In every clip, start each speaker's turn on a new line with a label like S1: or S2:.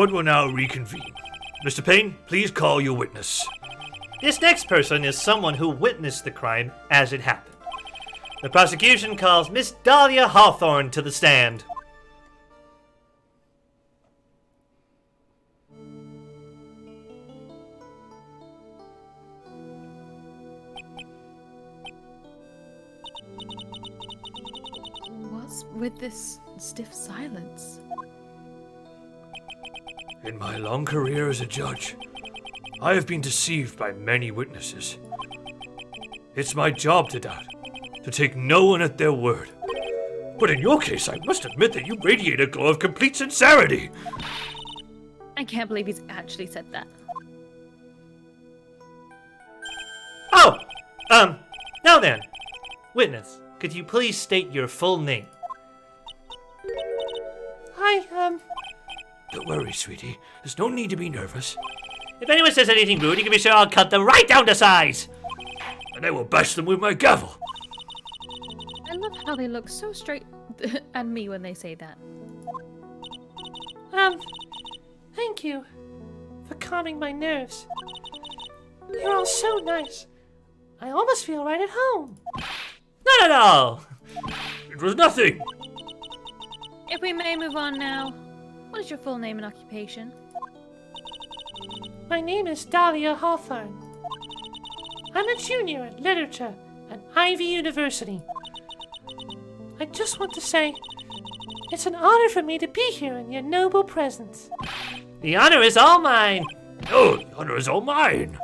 S1: court will now reconvene. Mr. Payne, please call your witness.
S2: This next person is someone who witnessed the crime as it happened. The prosecution calls Miss Dahlia Hawthorne to the stand.
S3: What's with this stiff silence?
S1: In my long career as a judge, I have been deceived by many witnesses. It's my job to doubt, to take no one at their word. But in your case, I must admit that you radiate a glow of complete sincerity.
S3: I can't believe he's actually said that.
S2: Oh! Now then. Witness, could you please state your full name?
S1: Don't worry, sweetie. There's no need to be nervous.
S2: If anyone says anything rude, you can be sure I'll cut them right down to size!
S1: And I will bash them with my gavel.
S3: I love how they look so straight at me when they say that.
S4: Thank you for calming my nerves. You're all so nice. I almost feel right at home.
S2: Not at all!
S1: It was nothing.
S3: If we may move on now, what is your full name and occupation?
S4: My name is Dahlia Hawthorne. I'm a junior at literature at Ivy University. I just want to say, it's an honor for me to be here in your noble presence.
S2: The honor is all mine!
S1: Oh, the honor is all mine.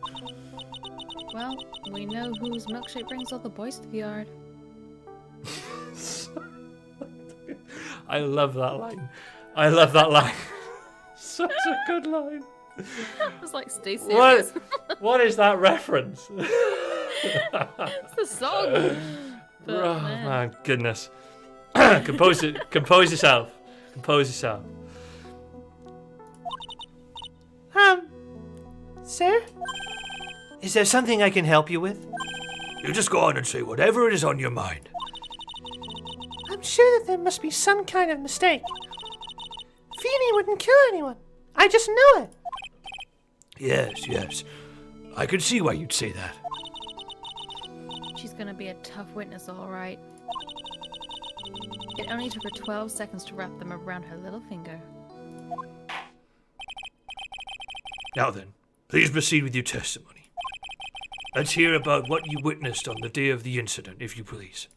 S3: Well, we know whose milkshake brings all the boys to the yard.
S2: I love that line. I love that line. Such a good line.
S3: I was like, stay serious.
S2: What is that reference?
S3: It's a song. But,
S2: Oh,
S3: man.
S2: my goodness. Compose yourself. Compose yourself.
S4: Sir?
S2: Is there something I can help you with?
S1: You just go on and say whatever it is on your mind.
S4: I'm sure that there must be some kind of mistake. Feeny wouldn't kill anyone. I just know it.
S1: Yes. I could see why you'd say that.
S3: She's gonna be a tough witness, all right. It only took her 12 seconds to wrap them around her little finger.
S1: Now then, please proceed with your testimony. Let's hear about what you witnessed on the day of the incident, if you please.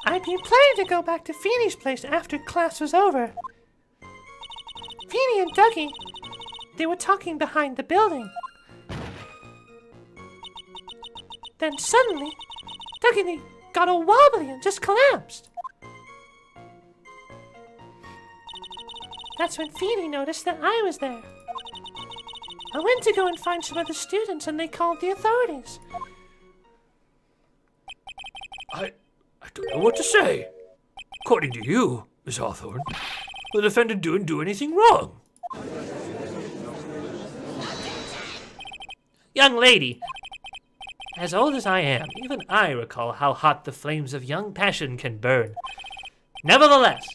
S4: I'd been planning to go back to Feeny's place after class was over. Feeny and Dougie, they were talking behind the building. Then suddenly, Dougie got all wobbly and just collapsed. That's when Feeny noticed that I was there. I went to go and find some other students and they called the authorities.
S1: I don't know what to say. According to you, Miss Hawthorne, the defendant didn't do anything wrong.
S2: Young lady, as old as I am, even I recall how hot the flames of young passion can burn. Nevertheless,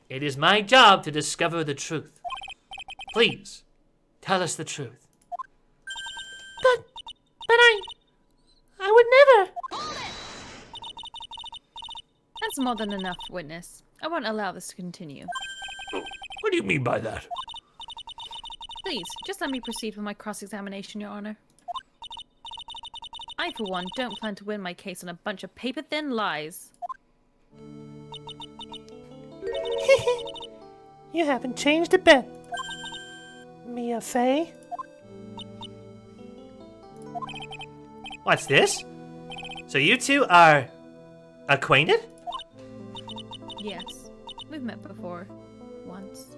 S2: it is my job to discover the truth. Please, tell us the truth.
S4: But I would never.
S3: That's more than enough, witness. I won't allow this to continue.
S1: What do you mean by that?
S3: Please, just let me proceed with my cross-examination, Your Honor. I, for one, don't plan to win my case on a bunch of paper-thin lies.
S4: You haven't changed a bit. Mia Fey?
S2: What's this? So you two are acquainted?
S3: Yes, we've met before. Once.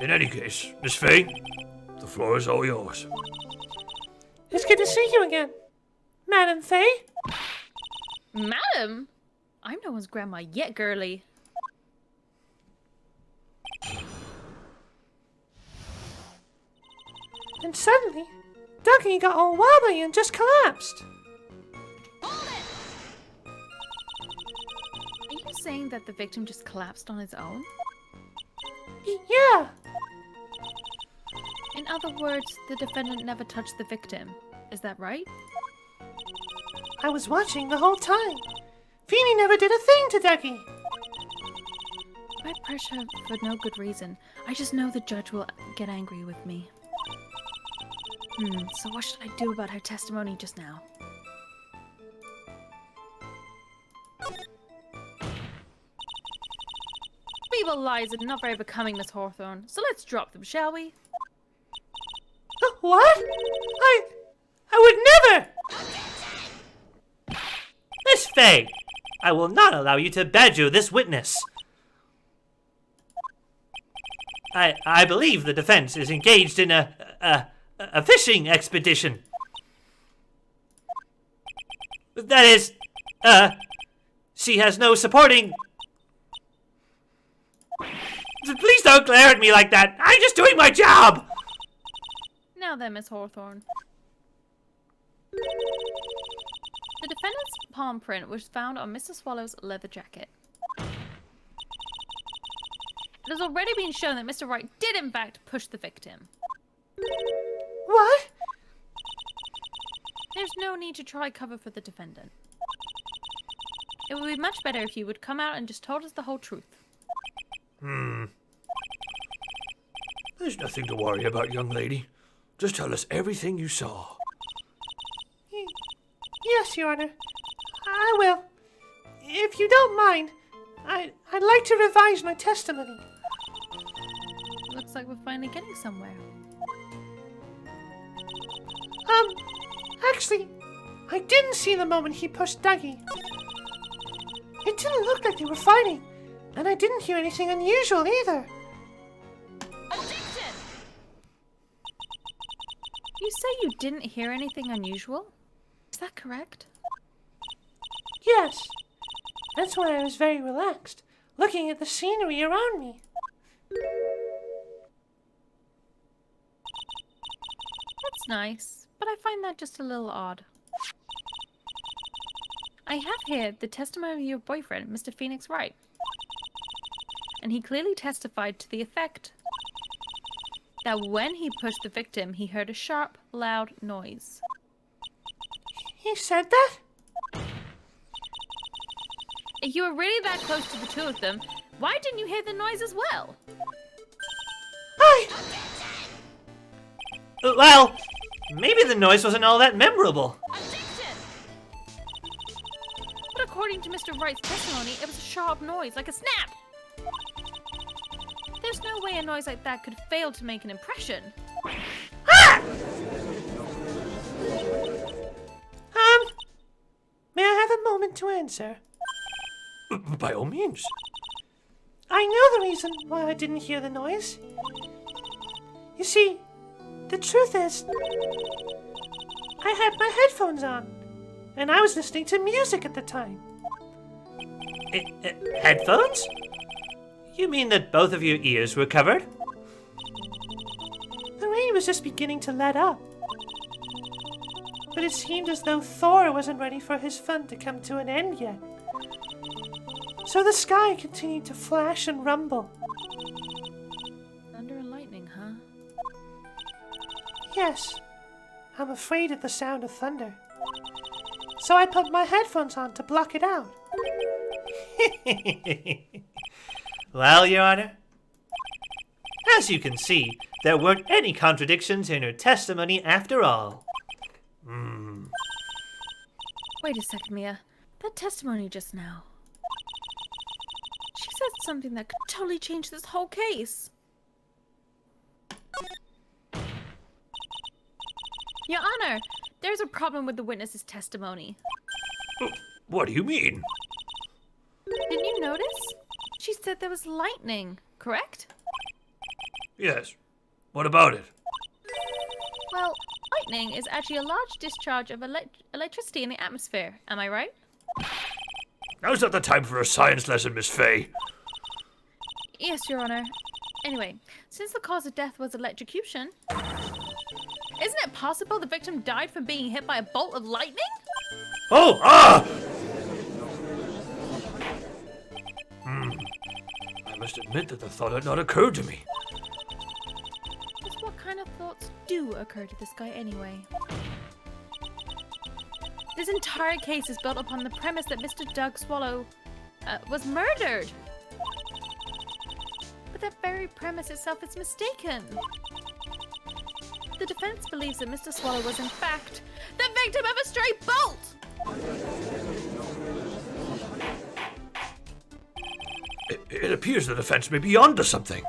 S1: In any case, Miss Fay, the floor is all yours.
S4: It's good to see you again, Madam Fay.
S3: Madam? I'm no one's grandma yet, girly.
S4: And suddenly, Ducky got all wobbly and just collapsed.
S3: Are you saying that the victim just collapsed on his own?
S4: Yeah.
S3: In other words, the defendant never touched the victim. Is that right?
S4: I was watching the whole time. Feeny never did a thing to Ducky.
S3: I pressure for no good reason. I just know the judge will get angry with me. So what should I do about her testimony just now? Feeble lies are not very becoming, Miss Hawthorne, so let's drop them, shall we?
S4: What? I would never!
S2: Miss Fay, I will not allow you to badger this witness. I believe the defense is engaged in a fishing expedition. That is, she has no supporting... Please don't glare at me like that. I'm just doing my job.
S3: Now then, Miss Hawthorne. The defendant's palm print was found on Mr. Swallow's leather jacket. It has already been shown that Mr. Wright did in fact push the victim.
S4: What?
S3: There's no need to try cover for the defendant. It would be much better if you would come out and just told us the whole truth.
S1: There's nothing to worry about, young lady. Just tell us everything you saw.
S4: Yes, Your Honor. I will. If you don't mind, I'd like to revise my testimony.
S3: Looks like we're finally getting somewhere.
S4: Actually, I didn't see the moment he pushed Dougie. It didn't look like they were fighting, and I didn't hear anything unusual either.
S3: Objection! You say you didn't hear anything unusual? Is that correct?
S4: Yes. That's why I was very relaxed, looking at the scenery around me.
S3: That's nice, but I find that just a little odd. I have here the testimony of your boyfriend, Mr. Phoenix Wright. And he clearly testified to the effect that when he pushed the victim, he heard a sharp, loud noise.
S4: He said that?
S3: If you were really that close to the two of them, why didn't you hear the noise as well?
S2: Well, maybe the noise wasn't all that memorable.
S3: Objection! But according to Mr. Wright's testimony, it was a sharp noise, like a snap. There's no way a noise like that could fail to make an impression.
S4: May I have a moment to answer?
S1: By all means.
S4: I know the reason why I didn't hear the noise. You see, the truth is, I had my headphones on, and I was listening to music at the time.
S2: Headphones? You mean that both of your ears were covered?
S4: The rain was just beginning to let up. But it seemed as though Thor wasn't ready for his fun to come to an end yet. So the sky continued to flash and rumble.
S3: Thunder and lightning, huh?
S4: Yes, I'm afraid of the sound of thunder. So I put my headphones on to block it out.
S2: Well, Your Honor, as you can see, there weren't any contradictions in her testimony after all.
S3: Wait a second, Mia. That testimony just now. She said something that could totally change this whole case. Your Honor, there's a problem with the witness's testimony.
S1: What do you mean?
S3: Didn't you notice? She said there was lightning, correct?
S1: Yes. What about it?
S3: Well, lightning is actually a large discharge of electricity in the atmosphere, am I right?
S1: Now's not the time for a science lesson, Miss Fay.
S3: Yes, Your Honor. Anyway, since the cause of death was electrocution, Isn't it possible the victim died from being hit by a bolt of lightning?
S1: Oh, ah! I must admit that the thought had not occurred to me.
S3: Just what kind of thoughts do occur to this guy anyway? This entire case is built upon the premise that Mr. Doug Swallow was murdered. But that very premise itself is mistaken. The defense believes that Mr. Swallow was in fact the victim of a stray bolt!
S1: It appears the defense may be onto something.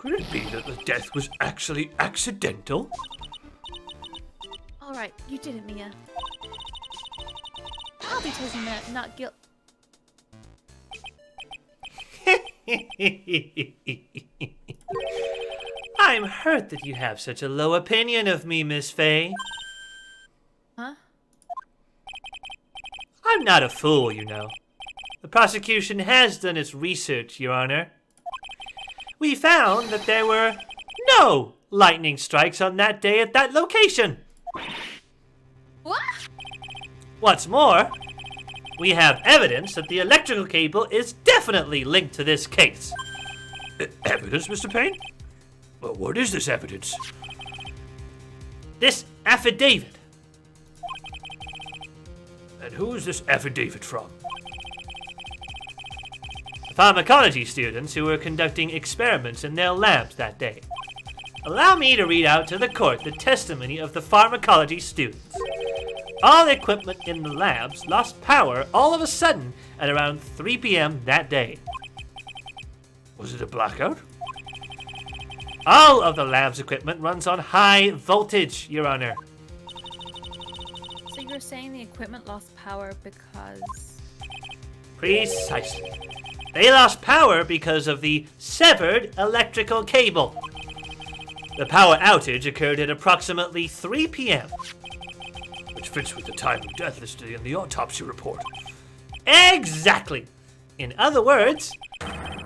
S1: Could it be that the death was actually accidental?
S3: Alright, you did it, Mia. I'll be taking that not guilt.
S2: I'm hurt that you have such a low opinion of me, Miss Fay.
S3: Huh?
S2: I'm not a fool, you know. The prosecution has done its research, Your Honor. We found that there were no lightning strikes on that day at that location.
S3: What?
S2: What's more, we have evidence that the electrical cable is definitely linked to this case.
S1: Evidence, Mr. Payne? Well, what is this evidence?
S2: This affidavit.
S1: And who is this affidavit from?
S2: The pharmacology students who were conducting experiments in their labs that day. Allow me to read out to the court the testimony of the pharmacology students. All equipment in the labs lost power all of a sudden at around 3 p.m. that day.
S1: Was it a blackout?
S2: All of the lab's equipment runs on high voltage, Your Honor.
S3: So you're saying the equipment lost power because...
S2: Precisely. They lost power because of the severed electrical cable. The power outage occurred at approximately 3 p.m.
S1: Which fits with the time of death listed in the autopsy report.
S2: Exactly. In other words,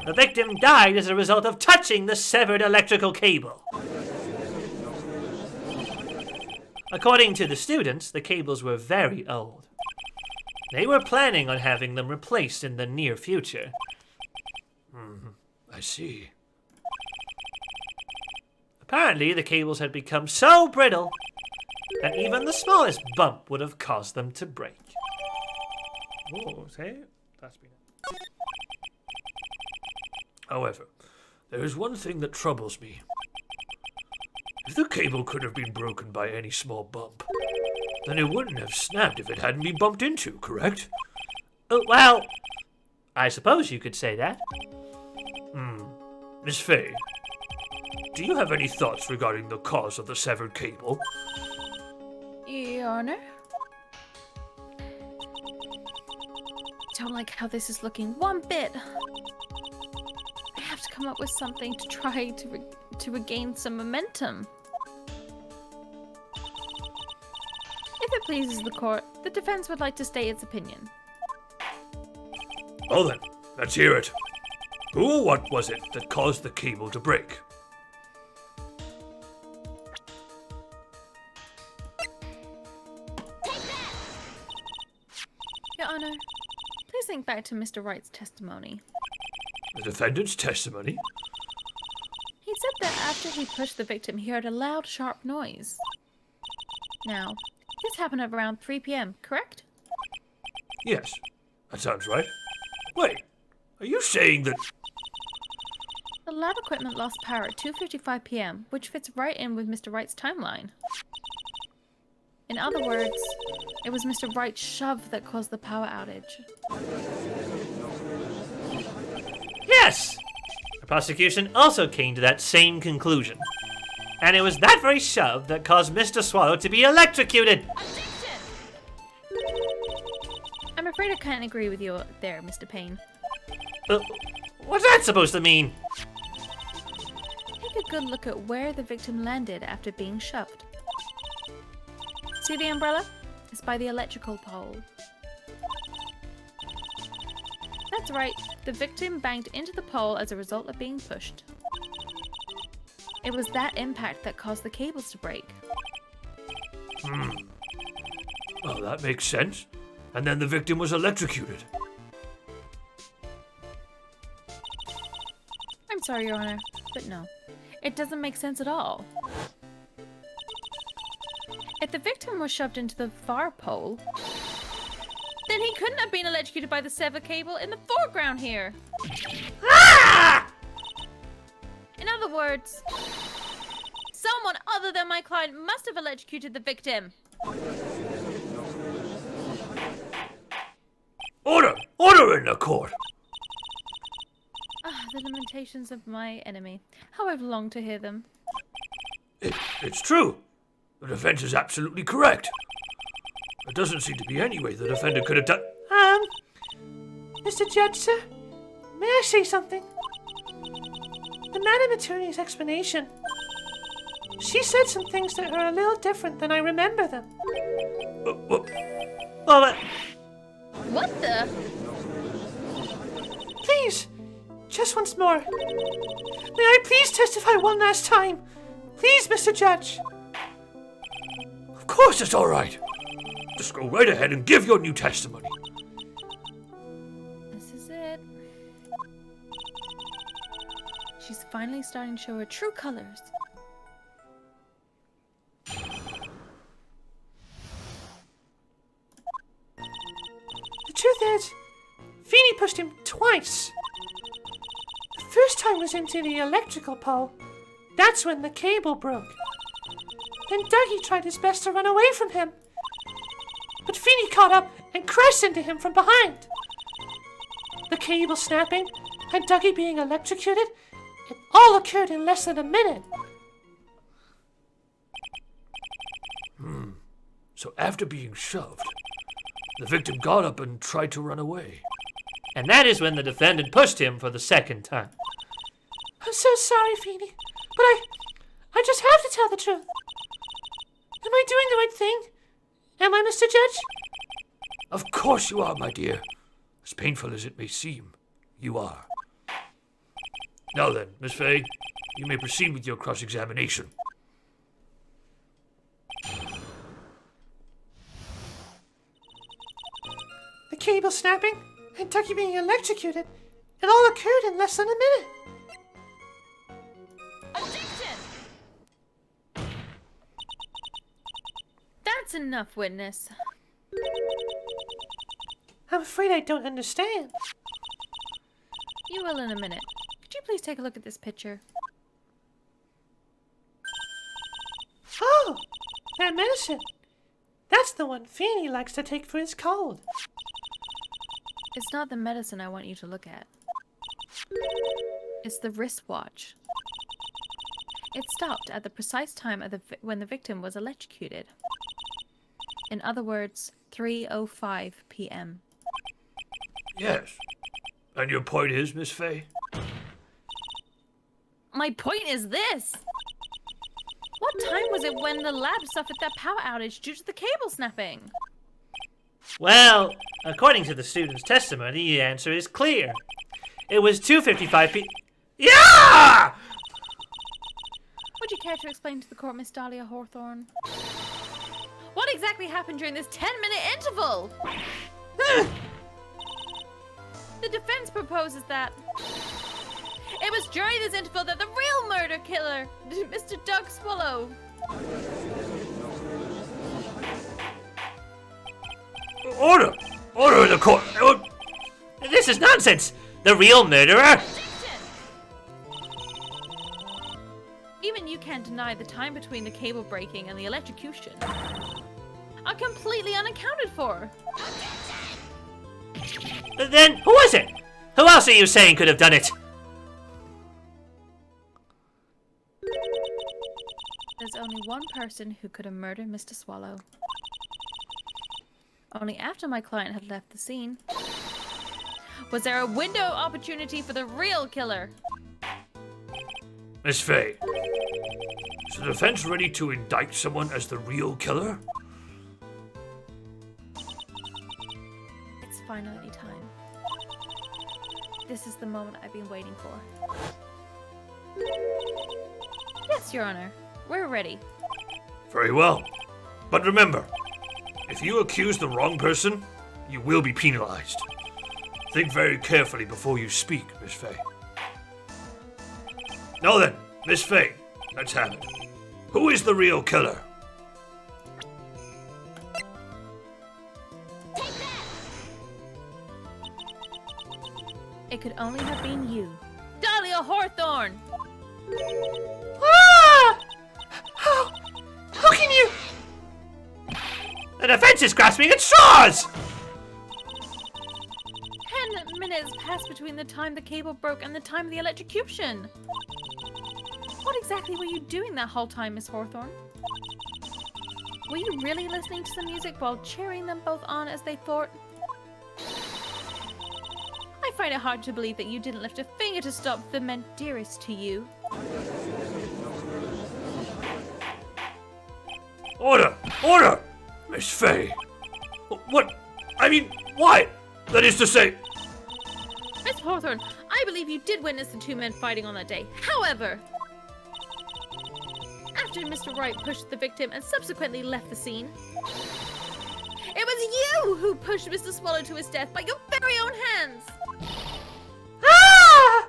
S2: the victim died as a result of touching the severed electrical cable. According to the students, the cables were very old. They were planning on having them replaced in the near future.
S1: I see.
S2: Apparently, the cables had become so brittle that even the smallest bump would have caused them to break.
S1: Oh, see? That's been it. However, there is one thing that troubles me. If the cable could have been broken by any small bump, then it wouldn't have snapped if it hadn't been bumped into, correct?
S2: Well, I suppose you could say that.
S1: Miss Fay, do you have any thoughts regarding the cause of the severed cable?
S3: Your Honor? Don't like how this is looking one bit. I have to come up with something to try to regain some momentum. If it pleases the court, the defense would like to state its opinion.
S1: Oh then, let's hear it. Who or what was it that caused the cable to break?
S3: Your Honor, please think back to Mr. Wright's testimony.
S1: The defendant's testimony?
S3: He said that after he pushed the victim, he heard a loud, sharp noise. Now, this happened at around 3 p.m., correct?
S1: Yes, that sounds right. Wait, are you saying that...
S3: The lab equipment lost power at 2:55 p.m., which fits right in with Mr. Wright's timeline. In other words, it was Mr. Wright's shove that caused the power outage.
S2: Yes! The prosecution also came to that same conclusion. And it was that very shove that caused Mr. Swallow to be electrocuted.
S3: Objection! I'm afraid I can't agree with you there, Mr. Payne.
S2: What's that supposed to mean?
S3: Take a good look at where the victim landed after being shoved. See the umbrella? It's by the electrical pole. That's right, the victim banged into the pole as a result of being pushed. It was that impact that caused the cables to break.
S1: Well, that makes sense. And then the victim was electrocuted.
S3: I'm sorry, Your Honor, but no. It doesn't make sense at all. If the victim was shoved into the far pole, then he couldn't have been electrocuted by the severed cable in the foreground here. In other words, someone other than my client must have electrocuted the victim.
S1: Order! Order in the court!
S3: The lamentations of my enemy. How I've longed to hear them.
S1: It's true. The defense is absolutely correct. There doesn't seem to be any way the defendant could have done...
S4: Mr. Judge, sir, may I say something? The Madam Attorney's explanation. She said some things that are a little different than I remember them.
S2: Well,
S3: What the?
S4: Please, just once more. May I please testify one last time? Please, Mr. Judge.
S1: Of course it's all right. Just go right ahead and give your new testimony.
S3: This is it. She's finally starting to show her true colors.
S4: The truth is, Feeney pushed him twice. The first time was into the electrical pole. That's when the cable broke. Then Dougie tried his best to run away from him. But Feeney caught up and crashed into him from behind. The cable snapping and Dougie being electrocuted, it all occurred in less than a minute.
S1: So after being shoved, the victim got up and tried to run away.
S2: and that is when the defendant pushed him for the second time.
S4: I'm so sorry, Feeney, but I just have to tell the truth. Am I doing the right thing? Am I, Mr. Judge?
S1: Of course you are, my dear. As painful as it may seem, you are. Now then, Miss Fay, you may proceed with your cross-examination.
S4: The cable snapping and Tucky being electrocuted, it all occurred in less than a minute.
S3: Objection! That's enough, witness.
S4: I'm afraid I don't understand.
S3: You will in a minute. Could you please take a look at this picture?
S4: Oh, that medicine. That's the one Feeney likes to take for his cold.
S3: It's not the medicine I want you to look at. It's the wristwatch. It stopped at the precise time of when the victim was electrocuted. In other words, 3:05 p.m.
S1: Yes. And your point is, Miss Fay?
S3: My point is this! What time was it when the lab suffered that power outage due to the cable snapping?
S2: Well, according to the student's testimony, the answer is clear. It was 2:55 p. Yeah!
S3: Would you care to explain to the court, Miss Dahlia Hawthorne? What exactly happened during this 10-minute interval? The defense proposes that it was during this interval that the real murder killer, Mr. Doug Swallow.
S1: Order! Order in the court!
S2: This is nonsense! The real murderer?
S3: Even you can't deny the time between the cable breaking and the electrocution are completely unaccounted for.
S2: Then who was it? Who else are you saying could have done it?
S3: There's only one person who could have murdered Mr. Swallow. Only after my client had left the scene was there a window opportunity for the real killer.
S1: Miss Fay, is the defense ready to indict someone as the real killer?
S3: It's finally time. This is the moment I've been waiting for. Yes, Yes, Your Honor. We're ready.
S1: Very well. But remember, if you accuse the wrong person, you will be penalized. Think very carefully before you speak, Miss Fay. Now then, Miss Fay, let's have it. Who is the real killer?
S3: It could only have been you. Dahlia Hawthorne!
S4: Ah! How can you?
S2: The defense is grasping at straws!
S3: 10 minutes passed between the time the cable broke and the time of the electrocution. What exactly were you doing that whole time, Miss Hawthorne? Were you really listening to the music while cheering them both on as they fought? I find it hard to believe that you didn't lift a finger to stop the men dearest to you.
S1: Order! Order! Miss Fay. What? I mean, why? That is to say...
S3: Miss Hawthorne, I believe you did witness the two men fighting on that day. However, after Mr. Wright pushed the victim and subsequently left the scene, it was you who pushed Mr. Swallow to his death by your very own hands!
S4: Ah!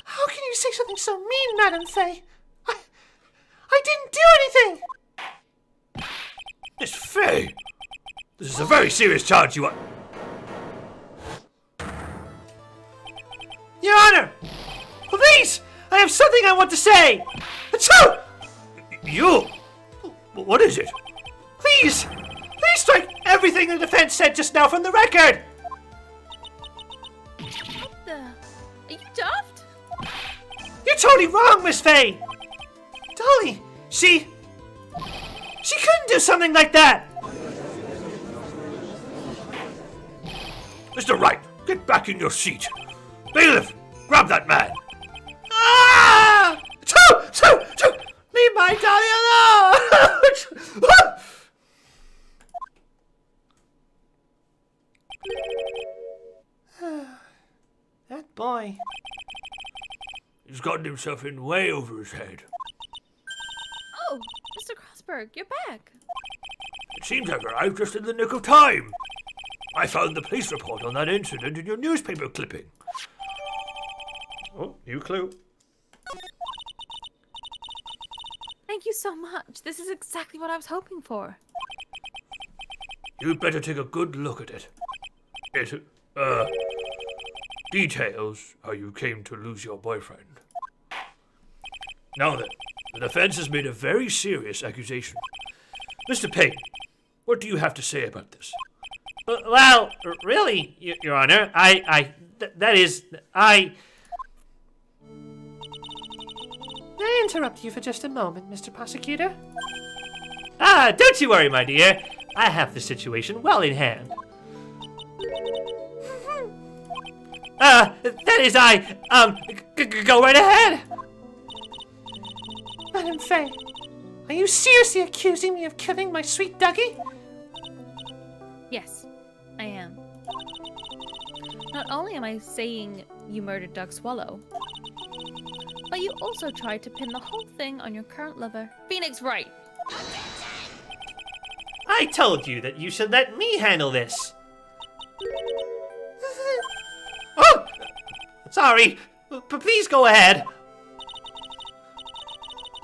S4: How can you say something so mean, Madam Fay? I didn't do anything!
S1: Miss Fay! This is a very serious charge you are...
S2: Your Honor! Please! I have something I want to say! Achoo!
S1: You? What is it?
S2: Please! Please strike everything the defense said just now from the record!
S3: What the? Are you daft?
S2: You're totally wrong, Miss Fay! Dolly, she couldn't do something like that!
S1: Mr. Wright, get back in your seat. Bailiff, grab that man.
S2: Ah! Leave my Dolly alone! That boy.
S1: He's gotten himself in way over his head.
S3: Oh, Mr. Crossberg, you're back.
S1: It seems I've arrived just in the nick of time. I found the police report on that incident in your newspaper clipping. Oh, new clue.
S3: Thank you so much. This is exactly what I was hoping for.
S1: You'd better take a good look at it. It, details how you came to lose your boyfriend. Now then, the defense has made a very serious accusation. Mr. Payne, what do you have to say about this?
S2: Well, really, Your Honor, I
S4: May I interrupt you for just a moment, Mr. Prosecutor?
S2: Don't you worry, my dear. I have the situation well in hand. That is, go right ahead.
S4: Madam Fay, are you seriously accusing me of killing my sweet Dougie?
S3: Yes, I am. Not only am I saying you murdered Doug Swallow, but you also tried to pin the whole thing on your current lover, Phoenix Wright.
S2: I told you that you should let me handle this. Oh! Sorry, but please go ahead.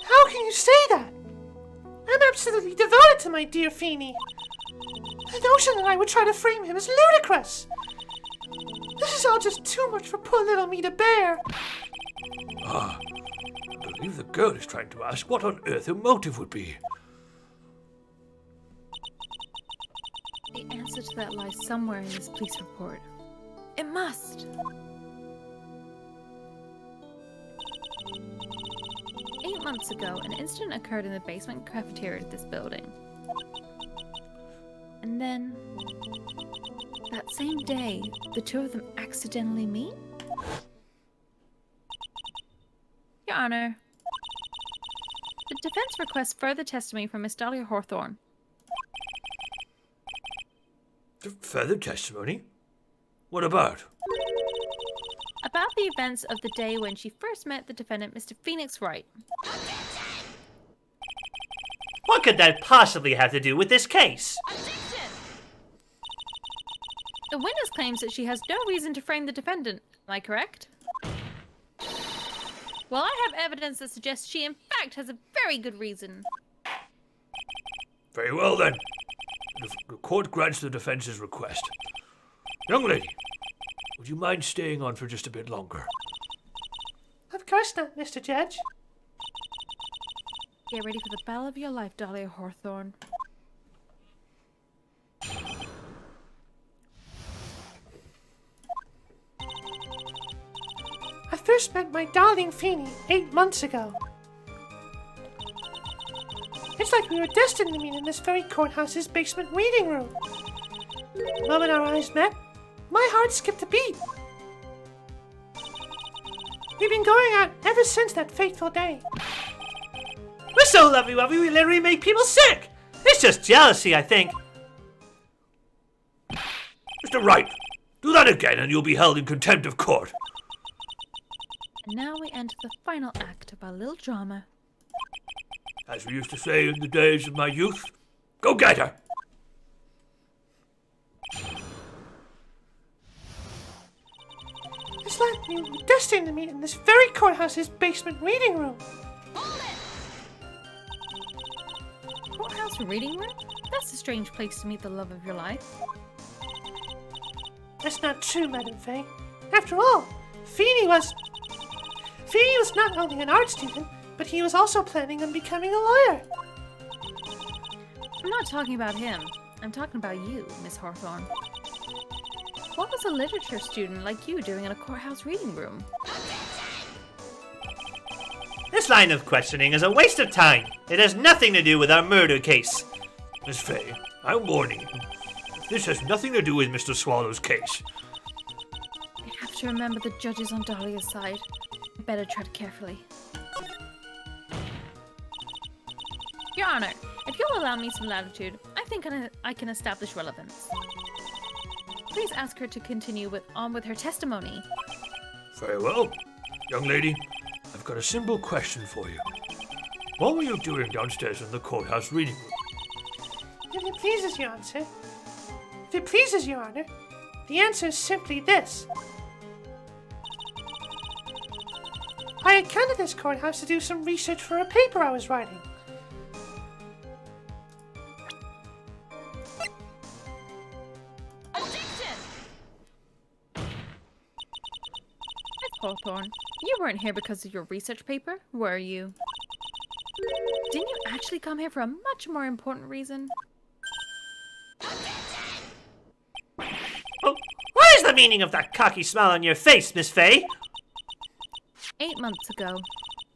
S4: How can you say that? I'm absolutely devoted to my dear Feeny. The notion that I would try to frame him is ludicrous. This is all just too much for poor little me to bear.
S1: I believe the girl is trying to ask what on earth her motive would be.
S3: The answer to that lies somewhere in this police report. It must. 8 months ago, an incident occurred in the basement cafeteria of this building. And then, that same day, the two of them accidentally meet? Your Honor, the defense requests further testimony from Miss Dahlia Hawthorne.
S1: Further testimony? What about?
S3: About the events of the day when she first met the defendant, Mr. Phoenix Wright.
S2: What could that possibly have to do with this case?
S3: The witness claims that she has no reason to frame the defendant. Am I correct? Well, I have evidence that suggests she in fact has a very good reason.
S1: Very well then. The court grants the defense's request. Young lady, would you mind staying on for just a bit longer?
S4: Of course not, Mr. Judge.
S3: Get ready for the battle of your life, Dahlia Hawthorne.
S4: I first met my darling Feeny 8 months ago. It's like we were destined to meet in this very courthouse's basement reading room. The moment our eyes met, my heart skipped a beat. We've been going out ever since that fateful day.
S2: We're so lovey-wovey we literally make people sick! It's just jealousy, I think.
S1: Mr. Wright, do that again and you'll be held in contempt of court.
S3: And now we enter the final act of our little drama.
S1: As we used to say in the days of my youth, go get her!
S4: It's like we were destined to meet in this very courthouse's basement reading room.
S3: Courthouse reading room? That's a strange place to meet the love of your life.
S4: That's not true, Madam Faye. After all, Feeny was not only an art student, but he was also planning on becoming a lawyer.
S3: I'm not talking about him. I'm talking about you, Miss Hawthorne. What was a literature student like you doing in a courthouse reading room?
S2: This line of questioning is a waste of time. It has nothing to do with our murder case.
S1: Miss Faye, I'm warning you. This has nothing to do with Mr. Swallow's case.
S3: I have to remember the judge is on Dahlia's side. I better tread carefully. Your Honor, if you'll allow me some latitude, I think I can establish relevance. Please ask her to continue on with her testimony.
S1: Very well. Young lady, I've got a simple question for you. What were you doing downstairs in the courthouse reading room?
S4: If it pleases your answer, if it pleases your honor, the answer is simply this. I had come to this courthouse to do some research for a paper I was writing.
S3: Hawthorne, you weren't here because of your research paper, were you? Didn't you actually come here for a much more important reason?
S2: Oh, what is the meaning of that cocky smile on your face, Miss Faye?
S3: 8 months ago,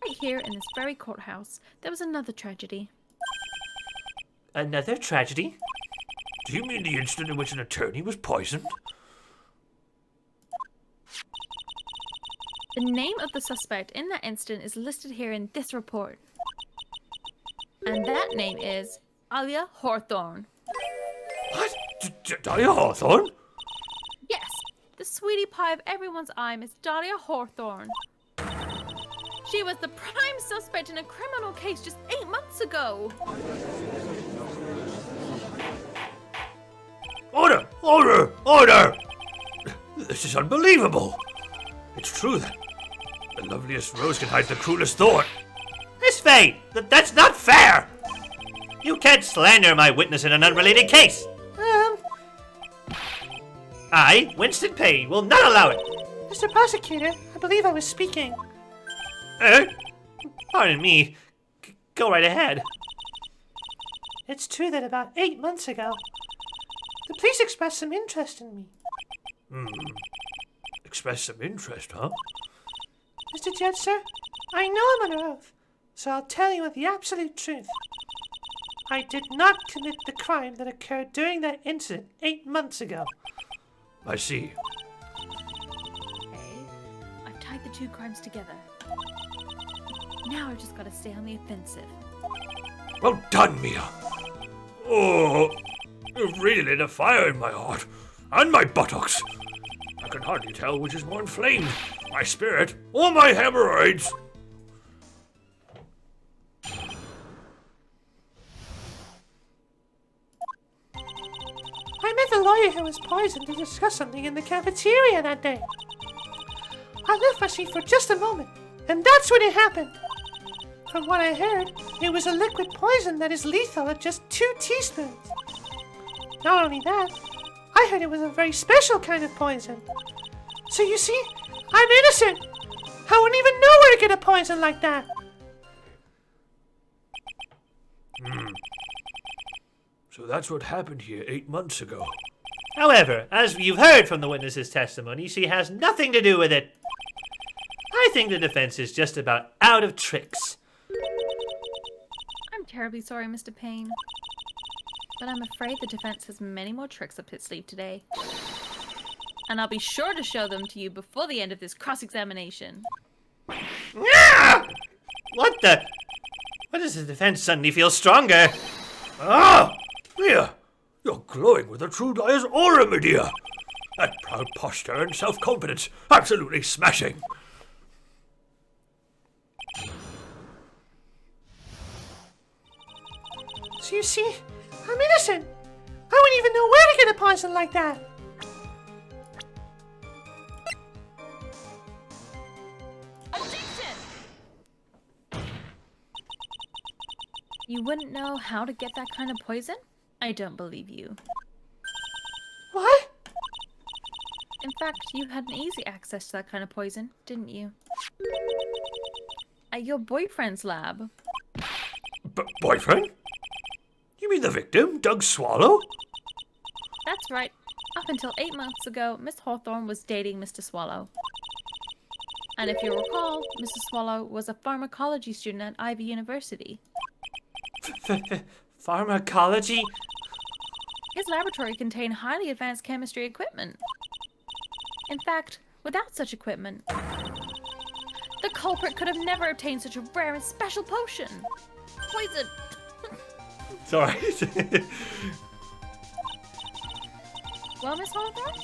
S3: right here in this very courthouse, there was another tragedy.
S2: Another tragedy?
S1: Do you mean the incident in which an attorney was poisoned?
S3: The name of the suspect in that incident is listed here in this report. And that name is Dahlia Hawthorne.
S1: What? Dahlia Hawthorne?
S3: Yes, the sweetie pie of everyone's eye, Miss Dahlia Hawthorne. She was the prime suspect in a criminal case just 8 months ago.
S1: Order! Order! Order! This is unbelievable! It's true that the loveliest rose can hide the cruelest thorn.
S2: Miss Faye, that's not fair! You can't slander my witness in an unrelated case! I, Winston Payne, will not allow it!
S4: Mr. Prosecutor, I believe I was speaking.
S2: Pardon me. Go right ahead.
S4: It's true that about 8 months ago, the police expressed some interest in me.
S1: Express some interest, huh?
S4: Mr. Judge, sir, I know I'm under oath, so I'll tell you the absolute truth. I did not commit the crime that occurred during that incident 8 months ago.
S1: I see.
S3: Okay, I've tied the two crimes together. Now I've just got to stay on the offensive.
S1: Well done, Mia. Oh, you've really lit a fire in my heart and my buttocks. I can hardly tell which is more inflamed, my spirit or my hemorrhoids.
S4: I met the lawyer who was poisoned to discuss something in the cafeteria that day. I left my seat for just a moment, and that's when it happened. From what I heard, it was a liquid poison that is lethal at just 2 teaspoons. Not only that, I heard it was a very special kind of poison. So you see, I'm innocent. I wouldn't even know where to get a poison like that.
S1: So that's what happened here 8 months ago.
S2: However, as you've heard from the witness's testimony, she has nothing to do with it. I think the defense is just about out of tricks.
S3: I'm terribly sorry, Mr. Payne. But I'm afraid the defense has many more tricks up its sleeve today. And I'll be sure to show them to you before the end of this cross-examination.
S2: Ah! What the? Why does the defense suddenly feel stronger?
S1: Ah! Here! You're glowing with a true liar's aura, my dear. That proud posture and self-confidence, absolutely smashing.
S4: So you see, I'm innocent. I wouldn't even know where to get a poison like that.
S3: You wouldn't know how to get that kind of poison? I don't believe you.
S4: What?
S3: In fact, you had an easy access to that kind of poison, didn't you? At your boyfriend's lab.
S1: Boyfriend? You mean the victim, Doug Swallow?
S3: That's right. Up until 8 months ago, Miss Hawthorne was dating Mr. Swallow. And if you recall, Mr. Swallow was a pharmacology student at Ivy University.
S2: Pharmacology?
S3: His laboratory contained highly advanced chemistry equipment. In fact, without such equipment, the culprit could have never obtained such a rare and special potion. Poison!
S2: Sorry.
S3: Well, Miss Hawthorne,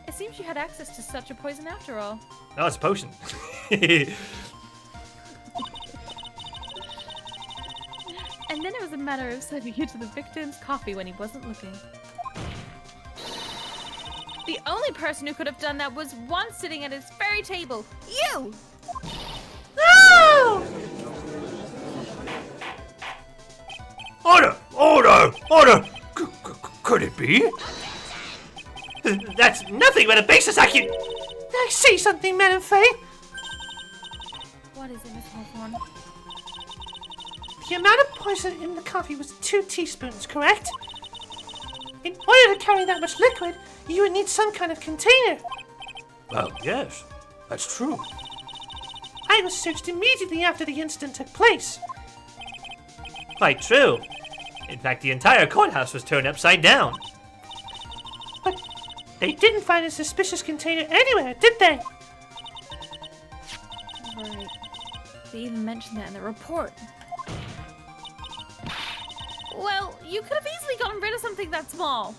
S3: it seems you had access to such a poison after all.
S2: No, it's a potion.
S3: And then it was a matter of serving you to the victim's coffee when he wasn't looking. The only person who could have done that was one sitting at his very table. You!
S4: No!
S1: Order! Could it be?
S2: That's nothing but a baseless accusation.
S4: I say something, Madam Faye.
S3: What is it, Miss Hawthorne?
S4: The amount of poison in the coffee was 2 teaspoons, correct? In order to carry that much liquid, you would need some kind of container.
S1: Well, yes, that's true.
S4: I was searched immediately after the incident took place.
S2: Quite true. In fact, the entire courthouse was turned upside down.
S4: But they didn't find a suspicious container anywhere, did they?
S3: Right. They even mentioned that in the report. Well, you could have easily gotten rid of something that small.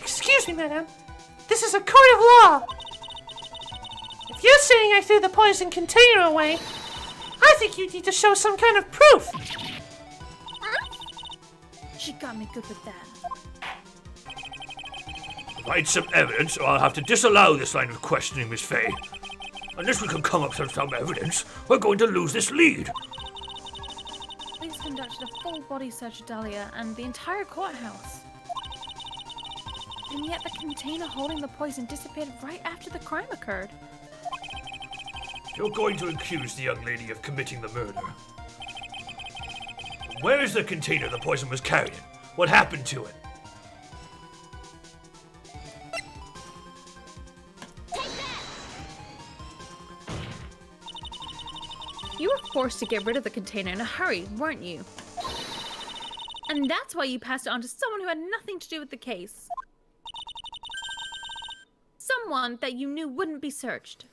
S4: Excuse me, madam. This is a court of law. If you're saying I threw the poison container away, I think you need to show some kind of proof.
S3: She got me good with that.
S1: Provide some evidence, or I'll have to disallow this line of questioning, Miss Faye. Unless we can come up with some evidence, we're going to lose this lead.
S3: Police conducted a full body search of Dahlia and the entire courthouse. And yet the container holding the poison disappeared right after the crime occurred.
S1: You're going to accuse the young lady of committing the murder. Where is the container the poison was carried in? What happened to it?
S3: You were forced to get rid of the container in a hurry, weren't you? And that's why you passed it on to someone who had nothing to do with the case. Someone that you knew wouldn't be searched.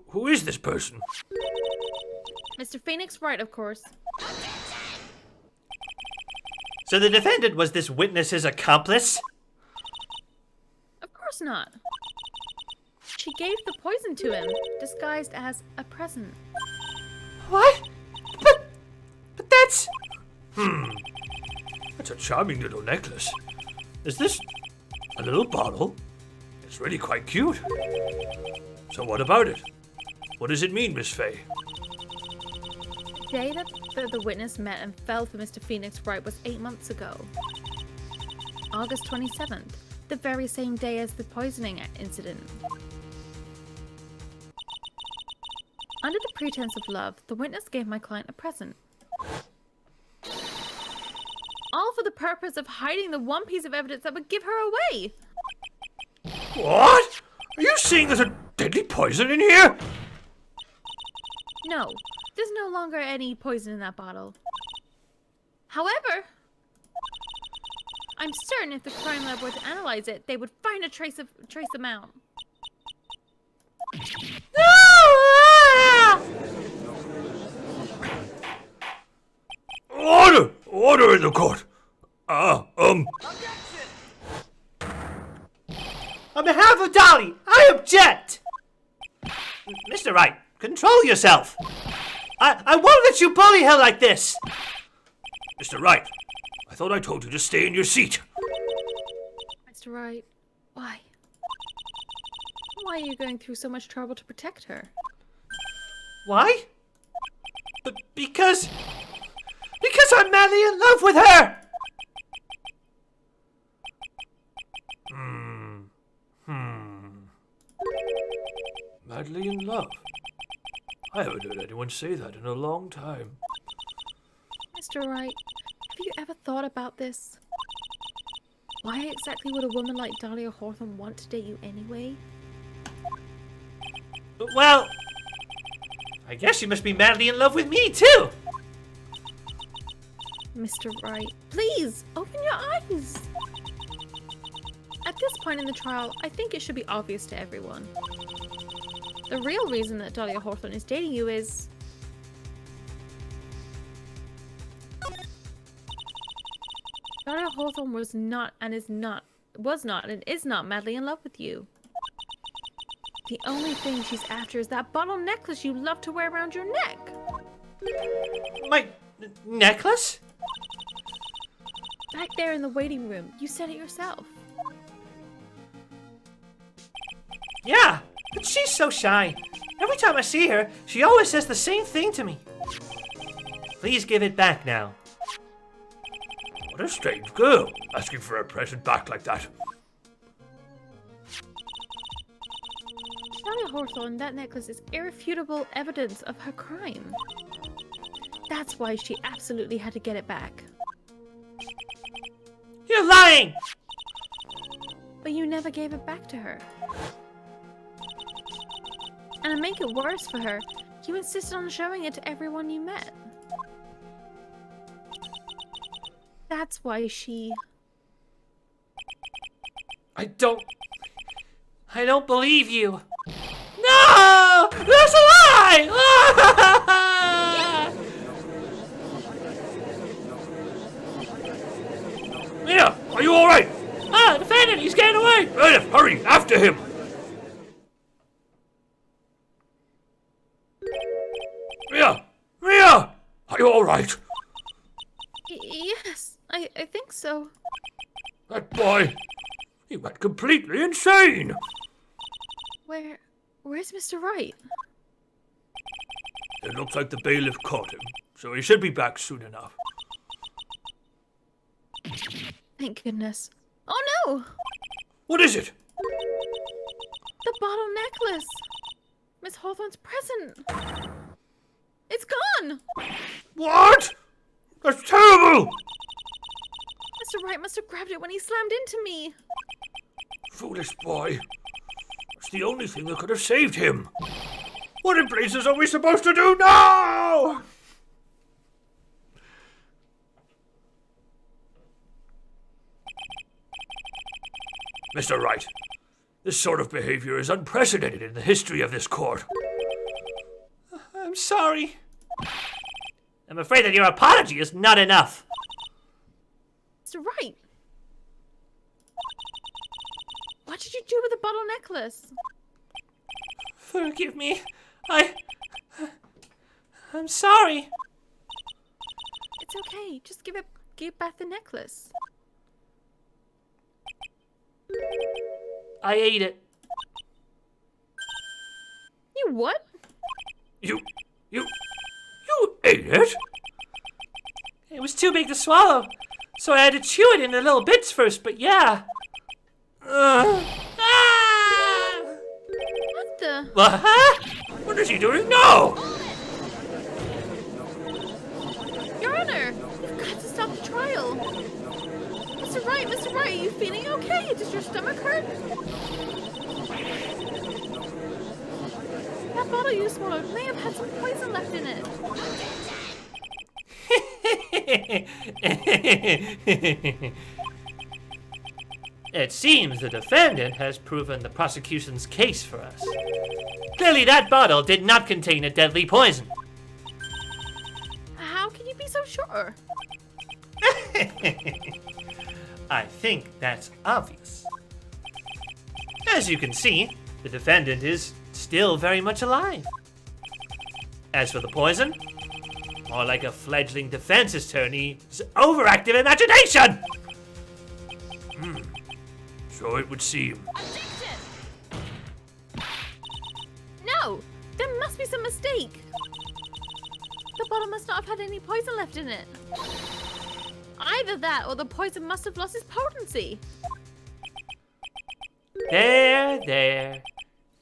S1: Who is this person?
S3: Mr. Phoenix Wright, of course.
S2: So the defendant was this witness's accomplice?
S3: Of course not. She gave the poison to him, disguised as a present.
S4: What? But that's...
S1: That's a charming little necklace. Is this a little bottle? It's really quite cute. So what about it? What does it mean, Miss Fay?
S3: The day that the witness met and fell for Mr. Phoenix Wright was 8 months ago. August 27th, the very same day as the poisoning incident. Under the pretense of love, the witness gave my client a present. All for the purpose of hiding the one piece of evidence that would give her away.
S1: What? Are you saying there's a deadly poison in here?
S3: No, there's no longer any poison in that bottle. However, I'm certain if the crime lab were to analyze it, they would find a trace amount.
S1: Order! Order in the court!
S2: On behalf of Dolly, I object! Mr. Wright, control yourself. I won't let you bully her like this.
S1: Mr. Wright, I thought I told you to stay in your seat.
S3: Mr. Wright, why? Why are you going through so much trouble to protect her?
S2: Why? Because I'm madly in love with her!
S1: Madly in love? I haven't heard anyone say that in a long time.
S3: Mr. Wright, have you ever thought about this? Why exactly would a woman like Dahlia Hawthorne want to date you anyway?
S2: Well, I guess you must be madly in love with me, too!
S3: Mr. Wright, please, open your eyes! At this point in the trial, I think it should be obvious to everyone. The real reason that Dahlia Hawthorne is dating you is... Dahlia Hawthorne was not and is not madly in love with you. The only thing she's after is that bottle necklace you love to wear around your neck.
S2: My necklace?
S3: Back there in the waiting room, you said it yourself.
S2: Yeah, but she's so shy. Every time I see her, she always says the same thing to me. Please give it back now.
S1: What a strange girl, asking for a present back like that.
S3: Dahlia Hawthorne, that necklace is irrefutable evidence of her crime. That's why she absolutely had to get it back.
S2: You're lying!
S3: But you never gave it back to her. And to make it worse for her, you insisted on showing it to everyone you met. That's why she...
S2: I don't believe you. No! That's a lie!
S1: Mia, are you alright?
S2: Defendant, he's getting away!
S1: Bailiff, hurry, after him! Mia! Mia! Are you alright?
S3: Yes, I think so.
S1: That boy, he went completely insane!
S3: Where's Mr. Wright?
S1: It looks like the bailiff caught him, so he should be back soon enough.
S3: Thank goodness. Oh no!
S1: What is it?
S3: The bottle necklace! Miss Hawthorne's present! It's gone!
S1: What? That's terrible!
S3: Mr. Wright must have grabbed it when he slammed into me.
S1: Foolish boy. It's the only thing that could have saved him. What in blazes are we supposed to do now? Mr. Wright, this sort of behavior is unprecedented in the history of this court.
S2: I'm sorry. I'm afraid that your apology is not enough.
S3: Mr. Wright! What did you do with the bottle necklace?
S2: Forgive me. I'm sorry.
S3: It's okay. Just give back the necklace.
S2: I ate it.
S3: You what?
S1: You ate it?
S2: It was too big to swallow, so I had to chew it into little bits first, but yeah.
S3: What the?
S2: What?
S1: What is he doing now?
S3: Your Honor, you've got to stop the trial. Mr. Wright, are you feeling okay? Does your stomach hurt? That bottle you swallowed may have had some poison left in it.
S2: It seems the defendant has proven the prosecution's case for us. Clearly that bottle did not contain a deadly poison.
S3: How can you be so sure?
S2: I think that's obvious. As you can see, the defendant is still very much alive. As for the poison, more like a fledgling defense attorney's overactive imagination!
S1: So it would seem.
S3: No! There must be some mistake! The bottle must not have had any poison left in it. Either that or the poison must have lost its potency.
S2: There.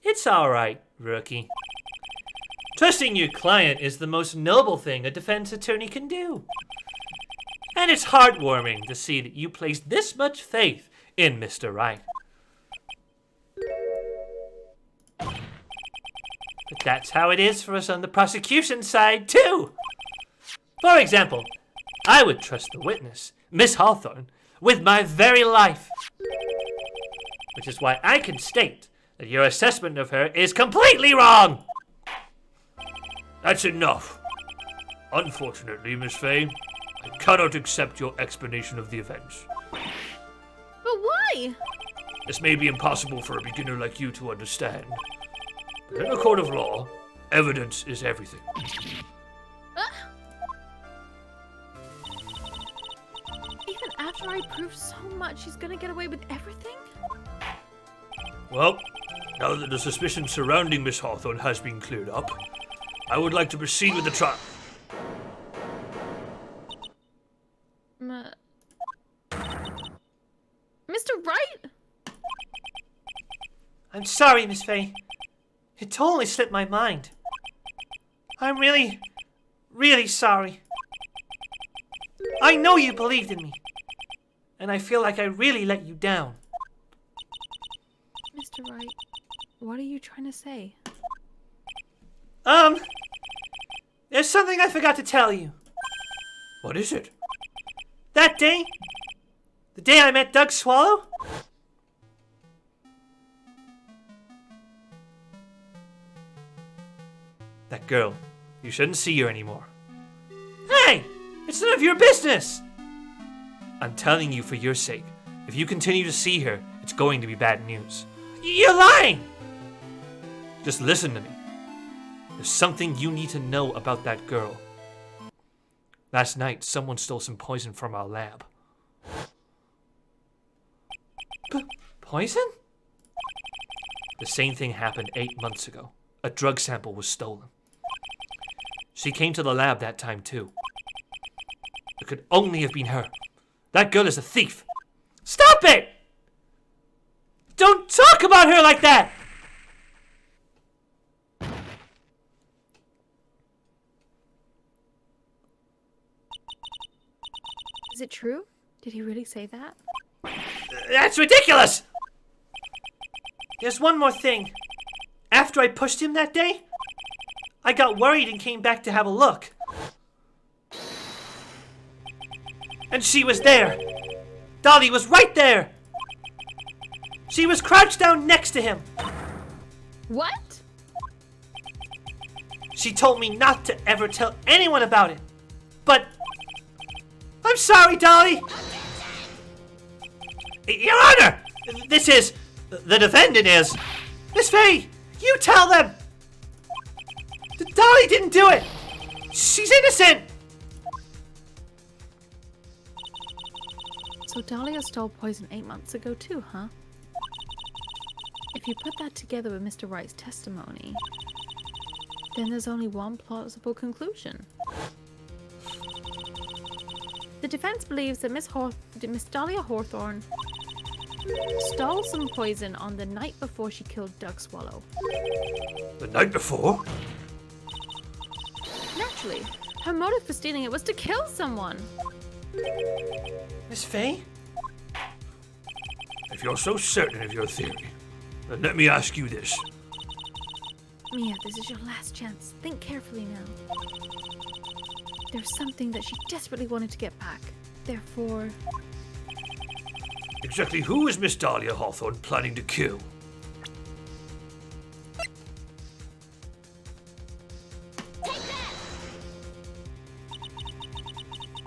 S2: It's alright, rookie. Trusting your client is the most noble thing a defense attorney can do. And it's heartwarming to see that you placed this much faith in Mr. Wright. But that's how it is for us on the prosecution side, too. For example, I would trust the witness, Miss Hawthorne, with my very life. Which is why I can state that your assessment of her is completely wrong!
S1: That's enough. Unfortunately, Miss Faye, I cannot accept your explanation of the events.
S3: But why?
S1: This may be impossible for a beginner like you to understand, but in a court of law, evidence is everything.
S3: Even after I proved so much, she's gonna get away with everything?
S1: Well, now that the suspicion surrounding Miss Hawthorne has been cleared up, I would like to proceed with the trial.
S3: Mr. Wright?
S2: I'm sorry, Miss Faye. It totally slipped my mind. I'm really, really sorry. I know you believed in me, and I feel like I really let you down.
S3: Mr. Wright, what are you trying to say?
S2: There's something I forgot to tell you.
S1: What is it?
S2: That day, the day I met Doug Swallow, that girl, you shouldn't see her anymore. Hey, it's none of your business. I'm telling you for your sake, if you continue to see her, it's going to be bad news. You're lying! Just listen to me. There's something you need to know about that girl. Last night, someone stole some poison from our lab. Poison? The same thing happened 8 months ago. A drug sample was stolen. She came to the lab that time, too. It could only have been her. That girl is a thief. Stop it! Don't talk about her like that!
S3: Is it true? Did he really say that?
S2: That's ridiculous! There's one more thing. After I pushed him that day, I got worried and came back to have a look. And she was there. Dolly was right there. She was crouched down next to him.
S3: What?
S2: She told me not to ever tell anyone about it. But I'm sorry, Dolly. Your Honor, this is... the defendant is... Miss Faye, you tell them! Dolly didn't do it! She's innocent!
S3: So Dahlia stole poison 8 months ago too, huh? If you put that together with Mr. Wright's testimony, then there's only one plausible conclusion. The defense believes that Miss Dahlia Hawthorne stole some poison on the night before she killed Doug Swallow.
S1: The night before?
S3: Naturally, her motive for stealing it was to kill someone.
S2: Miss Faye?
S1: If you're so certain of your theory, then let me ask you this.
S3: Mia, this is your last chance. Think carefully now. There's something that she desperately wanted to get back. Therefore...
S1: Exactly who is Miss Dahlia Hawthorne planning to kill?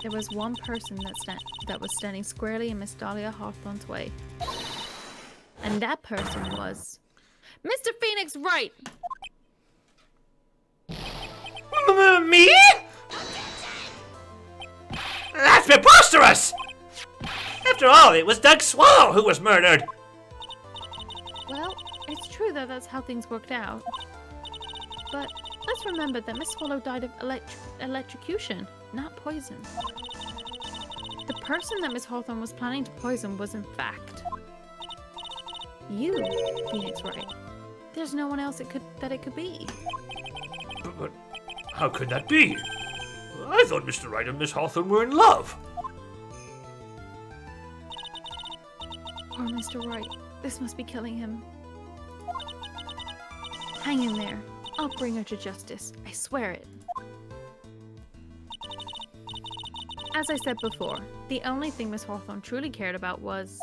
S3: There was one person that was standing squarely in Miss Dahlia Hawthorne's way. And that person was... Mr. Phoenix Wright!
S2: Me? That's preposterous! After all, it was Doug Swallow who was murdered.
S3: Well, it's true that that's how things worked out. But let's remember that Miss Swallow died of electrocution, not poison. The person that Miss Hawthorne was planning to poison was in fact... you, Phoenix Wright. There's no one else it could be.
S1: But how could that be? I thought Mr. Wright and Miss Hawthorne were in love.
S3: Poor Mr. Wright. This must be killing him. Hang in there. I'll bring her to justice. I swear it. As I said before, the only thing Miss Hawthorne truly cared about was...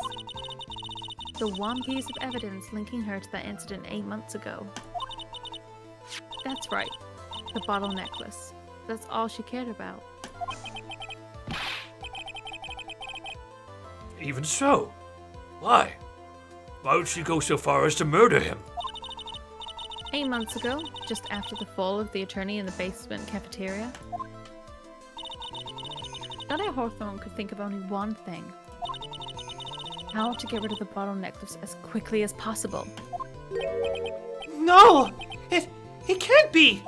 S3: the one piece of evidence linking her to that incident 8 months ago. That's right. The bottle necklace. That's all she cared about.
S1: Even so, why? Why would she go so far as to murder him?
S3: 8 months ago, just after the fall of the attorney in the basement cafeteria, Dahlia Hawthorne could think of only one thing. How to get rid of the bottle necklace as quickly as possible.
S2: No! It can't be!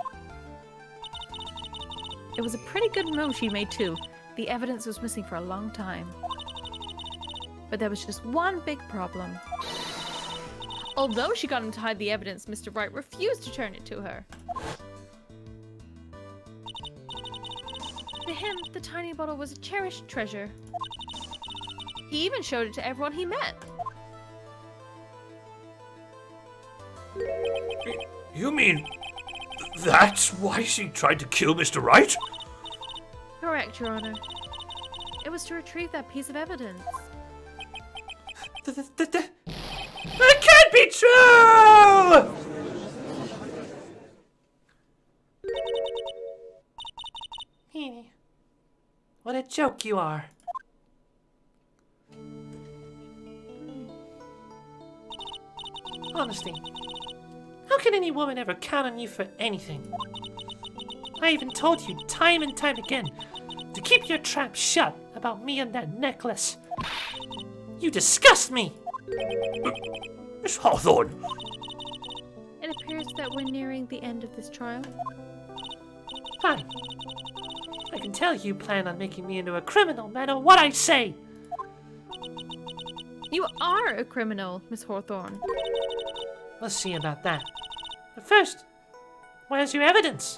S3: It was a pretty good move she made too. The evidence was missing for a long time. But there was just one big problem. Although she got him to hide the evidence, Mr. Wright refused to turn it to her. To him, the tiny bottle was a cherished treasure. He even showed it to everyone he met.
S1: You mean that's why she tried to kill Mr. Wright?
S3: Correct, Your Honor. It was to retrieve that piece of evidence.
S2: That can't be true! Heaney, what a joke you are. Honestly, how can any woman ever count on you for anything? I even told you time and time again to keep your trap shut about me and that necklace. You disgust me!
S1: Miss Hawthorne!
S3: It appears that we're nearing the end of this trial.
S2: Fine. I can tell you plan on making me into a criminal, no matter what I say.
S3: You are a criminal, Miss Hawthorne.
S2: Let's see about that. But first, where's your evidence?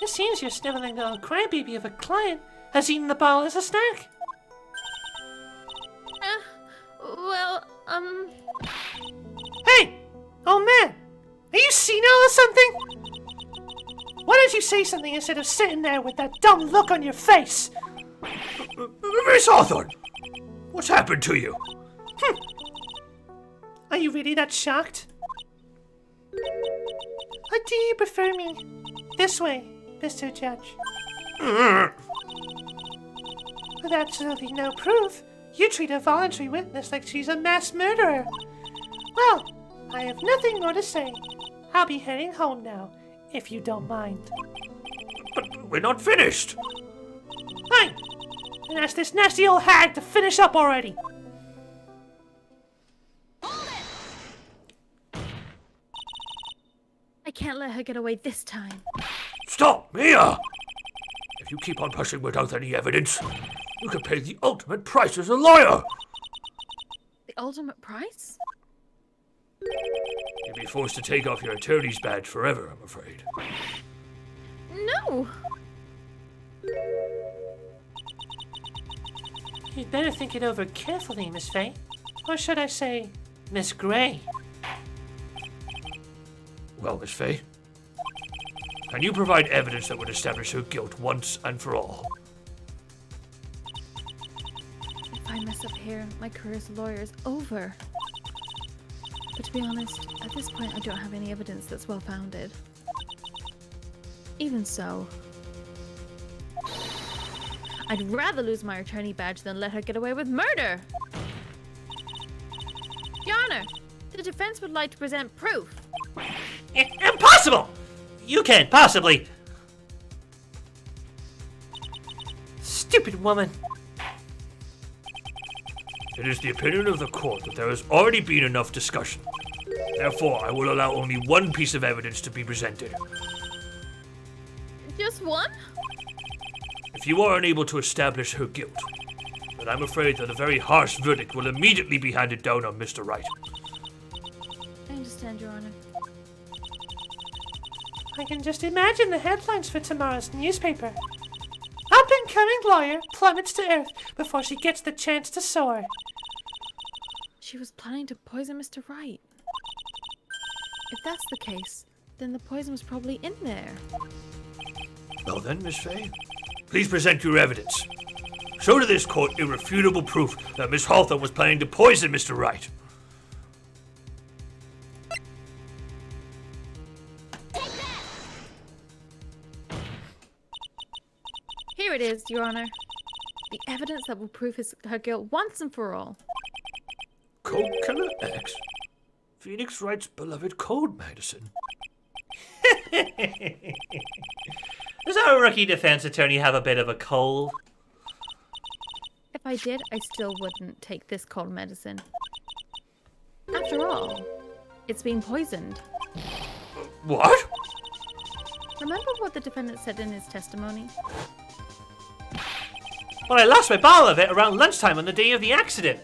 S2: It seems your sniveling little crybaby of a client has eaten the bottle as a snack. Hey! Oh man! Are you senile or something? Why don't you say something instead of sitting there with that dumb look on your face?
S1: Miss Hawthorne! What's happened to you?
S2: Are you really that shocked? Or do you prefer me this way, Mr. Judge? With absolutely no proof, you treat a voluntary witness like she's a mass murderer. Well, I have nothing more to say. I'll be heading home now.
S4: if you don't mind.
S1: But we're not finished.
S4: Fine. And ask this nasty old hag to finish up already.
S3: I can't let her get away this time.
S1: Stop, Mia! If you keep on pushing without any evidence, you could pay the ultimate price as a lawyer.
S3: The ultimate price?
S1: You'd be forced to take off your attorney's badge forever, I'm afraid.
S3: No!
S4: You'd better think it over carefully, Miss Faye. Or should I say, Miss Gray?
S1: Well, Miss Faye, can you provide evidence that would establish her guilt once and for all?
S3: If I mess up here, my career as a lawyer is over. But to be honest, at this point I don't have any evidence that's well-founded. Even so, I'd rather lose my attorney badge than let her get away with murder! Your Honor, the defense would like to present proof.
S2: Impossible! You can't possibly...
S4: Stupid woman.
S1: It is the opinion of the court that there has already been enough discussion. Therefore, I will allow only one piece of evidence to be presented.
S3: Just one?
S1: If you are unable to establish her guilt, then I'm afraid that a very harsh verdict will immediately be handed down on Mr. Wright.
S3: I understand, Your Honor.
S4: I can just imagine the headlines for tomorrow's newspaper. Up-and-coming lawyer plummets to earth before she gets the chance to soar.
S3: She was planning to poison Mr. Wright. If that's the case, then the poison was probably in there.
S1: Well then, Miss Faye, please present your evidence. Show to this court irrefutable proof that Miss Hawthorne was planning to poison Mr. Wright.
S3: Here it is, Your Honor. The evidence that will prove her guilt once and for all.
S1: Code Killer X? Phoenix Wright's beloved code medicine.
S2: Does our rookie defense attorney have a bit of a cold?
S3: If I did, I still wouldn't take this cold medicine. After all, it's been poisoned.
S1: What?
S3: Remember what the defendant said in his testimony?
S2: Well, I lost my bottle of it around lunchtime on the day of the accident.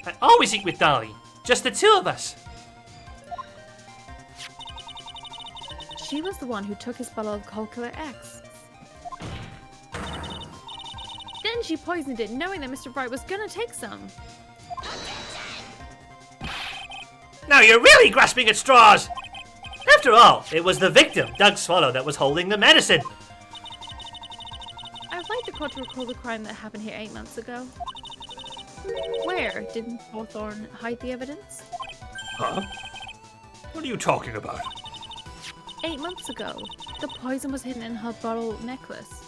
S2: I always eat with Dolly. Just the two of us.
S3: She was the one who took his bottle of Cold Killer X. Then she poisoned it knowing that Mr. Wright was gonna take some.
S2: Now you're really grasping at straws! After all, it was the victim, Doug Swallow, that was holding the medicine.
S3: I would like the court to recall the crime that happened here 8 months ago. Where did Hawthorne hide the evidence?
S1: Huh? What are you talking about?
S3: 8 months ago, the poison was hidden in her bottle necklace,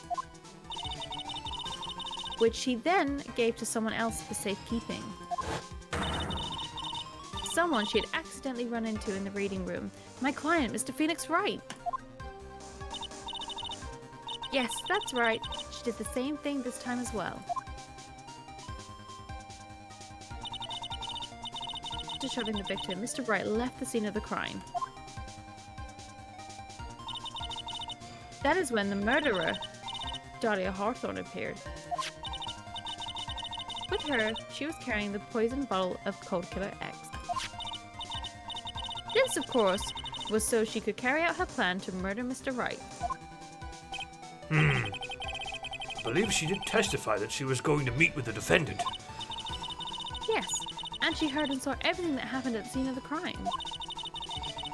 S3: which she then gave to someone else for safekeeping. Someone she had accidentally run into in the reading room. My client, Mr. Phoenix Wright. Yes, that's right. She did the same thing this time as well. After shoving the victim, Mr. Wright left the scene of the crime. That is when the murderer, Dahlia Hawthorne, appeared. With her, she was carrying the poisoned bottle of Cold Killer X. This, of course, was so she could carry out her plan to murder Mr. Wright.
S1: I believe she did testify that she was going to meet with the defendant.
S3: Yes, and she heard and saw everything that happened at the scene of the crime,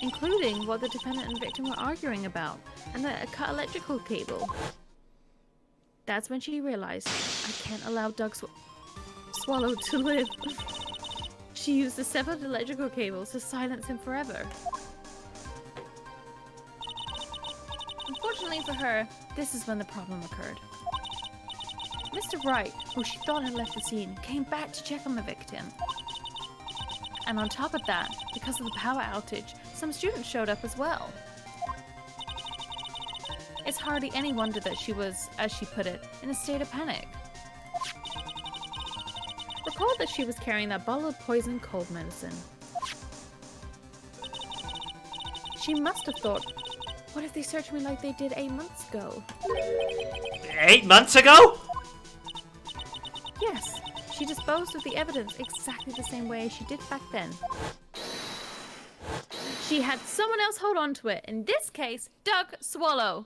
S3: including what the defendant and victim were arguing about, and the cut electrical cable. That's when she realized, I can't allow Doug Swallow to live. She used the severed electrical cables to silence him forever. Unfortunately for her, this is when the problem occurred. Mr. Wright, who she thought had left the scene, came back to check on the victim. And on top of that, because of the power outage, some students showed up as well. It's hardly any wonder that she was, as she put it, in a state of panic. Recall that she was carrying that bottle of poison cold medicine. She must have thought, what if they searched me like they did 8 months ago?
S2: 8 months ago?
S3: Yes, she disposed of the evidence exactly the same way as she did back then. She had someone else hold on to it, in this case, Doug Swallow.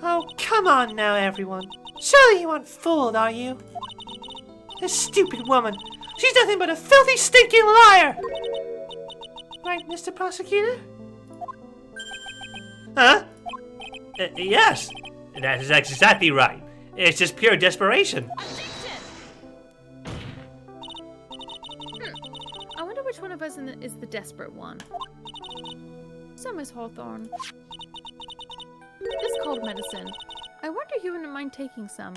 S4: Oh, come on now, everyone. Surely you aren't fooled, are you? This stupid woman. She's nothing but a filthy, stinking liar! Right, Mr. Prosecutor?
S2: Huh? Yes, that is exactly right. It's just pure desperation.
S3: I wonder which one of us is the desperate one. So, Miss Hawthorne. This cold medicine. I wonder if you wouldn't mind taking some.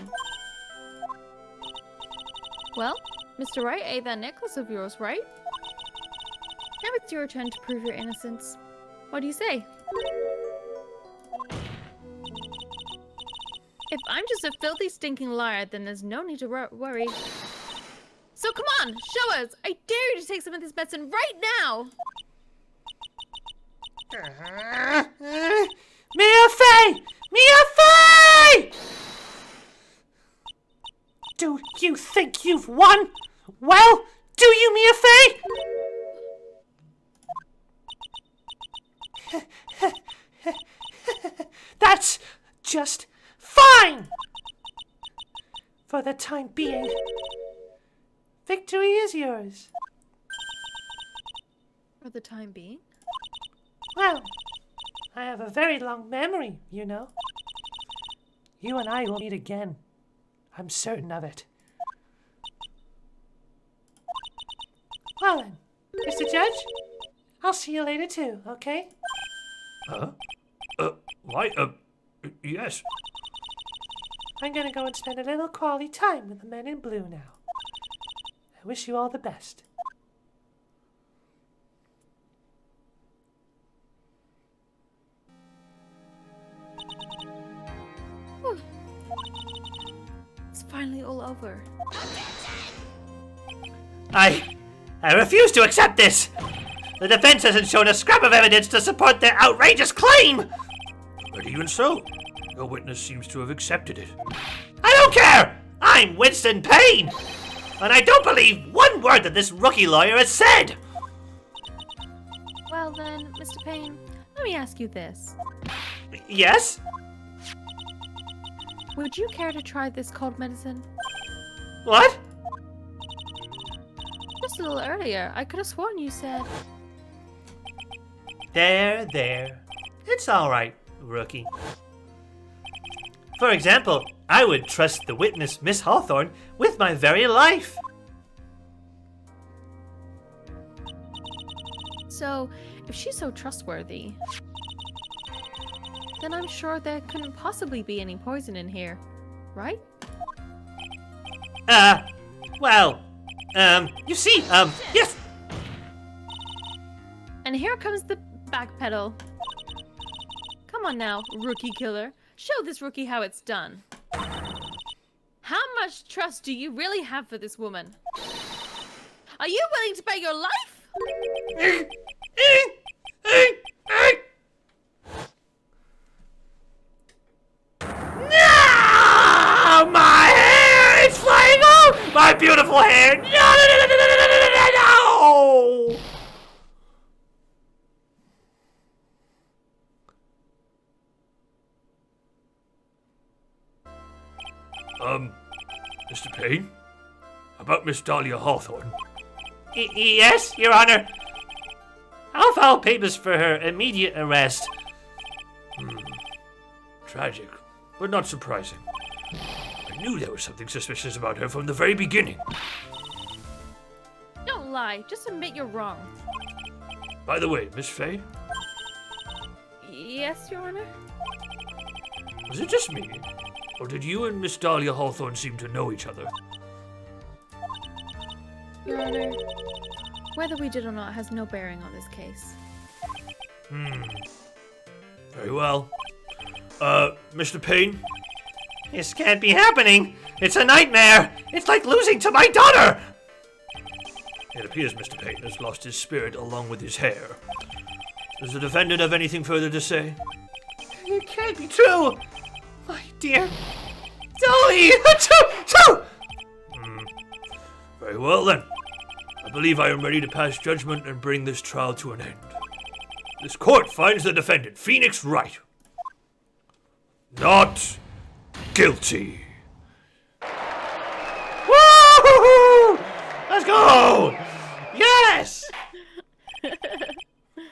S3: Well, Mr. Wright ate that necklace of yours, right? Now it's your turn to prove your innocence. What do you say? If I'm just a filthy, stinking liar, then there's no need to worry. So come on, show us! I dare you to take some of this medicine right now!
S4: Mia Fey! Mia Fey! Do you think you've won? Well, do you, Mia Fey? That's just fine! For the time being, victory is yours.
S3: For the time being?
S4: Well, I have a very long memory, you know. You and I will meet again. I'm certain of it. Well then, Mr. Judge, I'll see you later too, okay?
S1: Huh? Why, yes.
S4: I'm gonna go and spend a little quality time with the men in blue now. I wish you all the best.
S3: Whew. It's finally all over.
S2: I refuse to accept this! The defense hasn't shown a scrap of evidence to support their outrageous claim!
S1: But even so, no witness seems to have accepted it.
S2: I don't care! I'm Winston Payne! And I don't believe one word that this rookie lawyer has said!
S3: Well then, Mr. Payne, let me ask you this.
S2: Yes?
S3: Would you care to try this cold medicine?
S2: What?
S3: Just a little earlier, I could have sworn you said...
S2: There. It's alright, rookie. For example, I would trust the witness, Miss Hawthorne, with my very life.
S3: So, if she's so trustworthy, then I'm sure there couldn't possibly be any poison in here, right?
S2: You see, yes!
S3: And here comes the backpedal. Come on now, rookie killer. Show this rookie how it's done. How much trust do you really have for this woman? Are you willing to bet your life?
S2: No! My hair is flying off! My beautiful hair! No!
S1: Mr. Payne? About Miss Dahlia Hawthorne?
S2: Yes, Your Honor. I'll file papers for her immediate arrest.
S1: Tragic, but not surprising. I knew there was something suspicious about her from the very beginning.
S3: Don't lie, just admit you're wrong.
S1: By the way, Miss Fay,
S3: Yes, Your Honor?
S1: was it just me? Or did you and Miss Dahlia Hawthorne seem to know each other?
S3: Your Honor, whether we did or not has no bearing on this case.
S1: Very well. Mr. Payne?
S2: This can't be happening. It's a nightmare. It's like losing to my daughter.
S1: It appears Mr. Payne has lost his spirit along with his hair. Does the defendant have anything further to say?
S2: It can't be true. My dear Dolly. Achoo!
S1: Very well then. I believe I am ready to pass judgment and bring this trial to an end. This court finds the defendant, Phoenix Wright, not guilty.
S2: Woo! Let's go! Yes!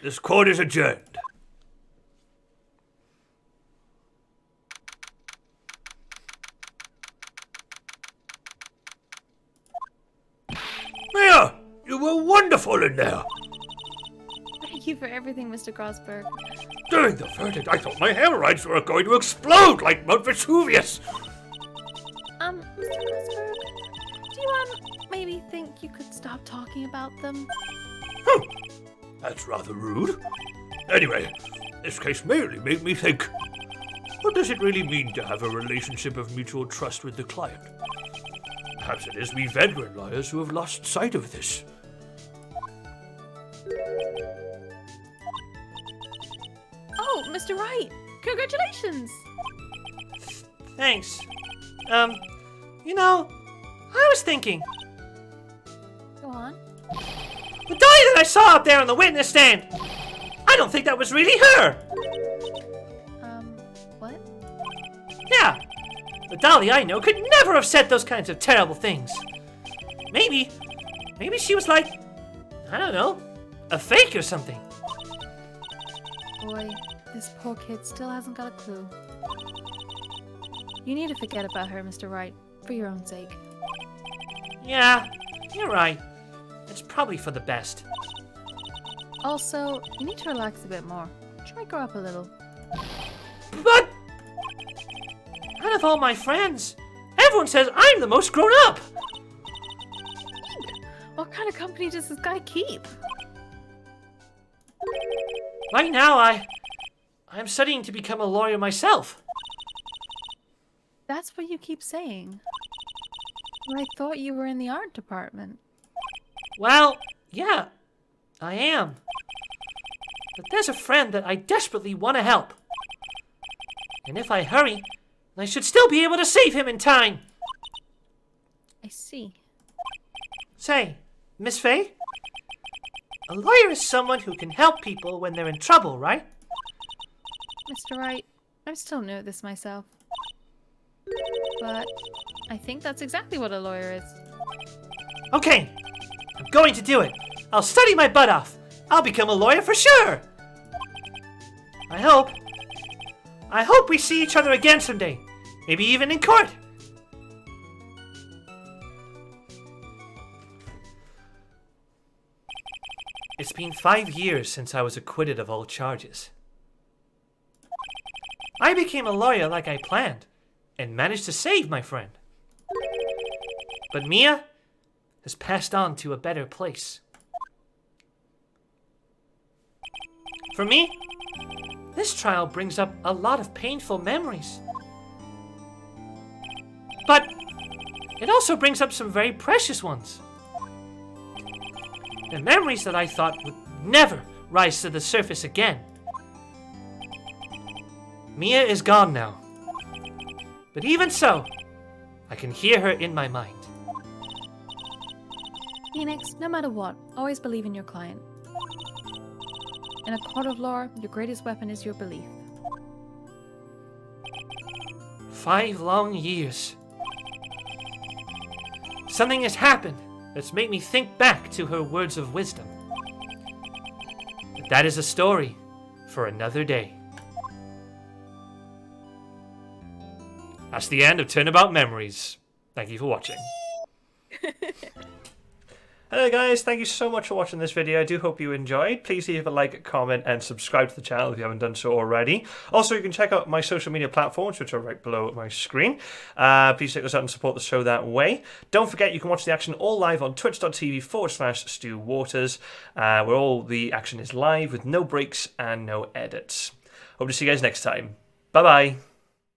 S1: This court is adjourned. Mia, you were wonderful in there.
S3: Thank you for everything, Mr. Grosberg.
S1: During the verdict, I thought my hemorrhoids were going to explode like Mount Vesuvius.
S3: Mr. Grosberg, do you, maybe think you could stop talking about them?
S1: That's rather rude. Anyway, this case merely made me think, what does it really mean to have a relationship of mutual trust with the client? Perhaps it is we veteran lawyers who have lost sight of this.
S3: Oh, Mr. Wright! Congratulations!
S2: Thanks. I was thinking,
S3: Go on.
S2: the Dolly that I saw up there on the witness stand, I don't think that was really her.
S3: What?
S2: Yeah, the Dolly I know could never have said those kinds of terrible things. Maybe she was like, I don't know, a fake or something.
S3: Boy, this poor kid still hasn't got a clue. You need to forget about her, Mr. Wright, for your own sake.
S2: Yeah, you're right. It's probably for the best.
S3: Also, you need to relax a bit more. Try grow up a little.
S2: But out of all my friends, everyone says I'm the most grown up.
S3: What kind of company does this guy keep?
S2: Right now, I'm studying to become a lawyer myself.
S3: That's what you keep saying. Well, I thought you were in the art department.
S2: Well, yeah, I am. But there's a friend that I desperately want to help. And if I hurry, I should still be able to save him in time.
S3: I see.
S2: Say, Miss Fay? A lawyer is someone who can help people when they're in trouble, right?
S3: Mr. Wright, I'm still new at this myself. But I think that's exactly what a lawyer is.
S2: Okay, I'm going to do it. I'll study my butt off. I'll become a lawyer for sure. I hope we see each other again someday. Maybe even in court. It's been 5 years since I was acquitted of all charges. I became a lawyer like I planned and managed to save my friend. But Mia has passed on to a better place. For me, this trial brings up a lot of painful memories. But it also brings up some very precious ones. The memories that I thought would never rise to the surface again. Mia is gone now. But even so, I can hear her in my mind.
S3: Phoenix, no matter what, always believe in your client. In a court of law, your greatest weapon is your belief.
S2: 5 long years. Something has happened that's made me think back to her words of wisdom. But that is a story for another day. That's the end of Turnabout Memories. Thank you for watching.
S5: Hello guys, thank you so much for watching this video. I do hope you enjoyed. Please leave a like, comment, and subscribe to the channel if you haven't done so already. Also, you can check out my social media platforms, which are right below my screen. Please check us out and support the show that way. Don't forget, you can watch the action all live on twitch.tv/Stu Waters, where all the action is live with no breaks and no edits. Hope to see you guys next time. Bye-bye.